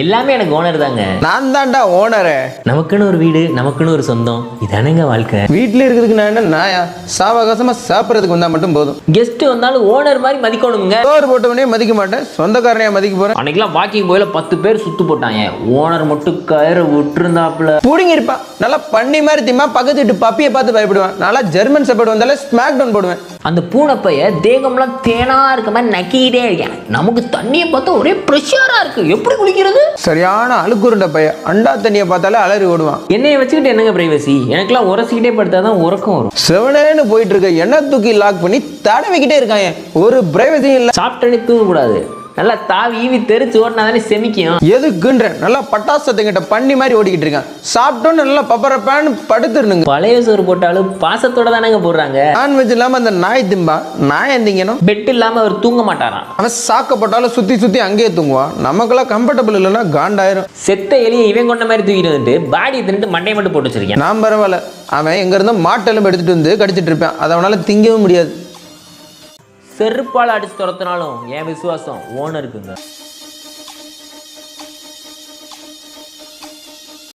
எல்லாமே எனக்கு ஓனர் தாங்க. நான் தான்டா ஓனரு. நமக்குன்னு ஒரு வீடு, நமக்குன்னு ஒரு சொந்தம், இதானேங்க வாழ்க்கை. வீட்டில் இருக்கிறதுக்கு நான் என்ன நாயா? சாவகாசமா சாப்பிட்றதுக்கு வந்தா மட்டும் போதும். கெஸ்ட் வந்தாலும் ஓனர் மாதிரி மதிக்கணுங்க. சோறு போட்டவனே மதிக்க மாட்டேன், சொந்தக்காரனையா மதிக்க போறேன். அன்னைக்கெல்லாம் வாக்கிங் போயில 10 பேர் சுத்து போட்டாங்க. ஓனர் மட்டும் கயிறு விட்டுருந்தாப்புல. புடிங்கி இருப்பான், நல்லா பண்ணி மாதிரி திம்மா. பக்கத்து வீட்டு பப்பியை பார்த்து பயப்படுவேன். நல்லா ஜெர்மன் செப்பர்ட் வந்தாலே ஸ்மாக் டவுன் போடுவேன். அந்த பூனைப்பைய தேகம்லாம் தேனா இருக்க மாதிரி நக்கிக்கிட்டே இருக்கேன். நமக்கு தண்ணியை பார்த்தா ஒரே ப்ரெஷரா இருக்கு, எப்படி குளிக்கிறது? சரியான அழுக்குருண்ட பையன், அண்டா தண்ணியை பார்த்தாலே அலறி ஓடுவான். என்னைய வச்சுக்கிட்டு என்னங்க பிரைவசி? எனக்கெல்லாம் உரசிக்கிட்டே படுத்தாதான் உறக்கம் வரும். செவனேன்னு போயிட்டு இருக்க எண்ணெய் தூக்கி லாக் பண்ணி தடவிக்கிட்டே இருக்காங்க. ஒரு பிரைவசியும் இல்லை. சாப்பிட்டனே தூங்கக்கூடாது, நல்லா தாவி ஈவி தெரிச்சு ஓட்டினா தானே செமிக்கும். எதுக்குன்ற நல்லா பட்டாசத்துக்கிட்ட பண்ணி மாதிரி ஓடிக்கிட்டு இருக்கான். சாப்பிட்டோன்னு நல்லா பப்பரப்பான்னு படுத்துருணுங்க. பழைய சோறு போட்டாலும் பாசத்தோட தானேங்க போடுறாங்க. நான்வெஜ் இல்லாம அந்த நாய் திம்பா, நாய் எந்திங்கணும். பெட் இல்லாம அவர் தூங்க மாட்டாராம். அவன் சாக்க போட்டாலும் சுத்தி சுத்தி அங்கேயே தூங்குவான். நமக்கெல்லாம் கம்ஃபர்டபுள் இல்லைன்னா காண்டாயிரும். செத்த எலியை இவன் கொண்ட மாதிரி தூக்கிட்டு வந்துட்டு பாடியை தின்னுட்டு மண்டையை மட்டும் போட்டு வச்சிருக்கேன். நான் பரவாயில்ல, அவன் எங்க இருந்தோ மாட்டெலும்பு எடுத்துட்டு வந்து கடிச்சிட்டு இருப்பான். அதை அவனால திங்கவும் முடியாது. செருப்பால் அடிச்சு துரத்தினாலும் என் விசுவாசம் ஓனருக்குங்க.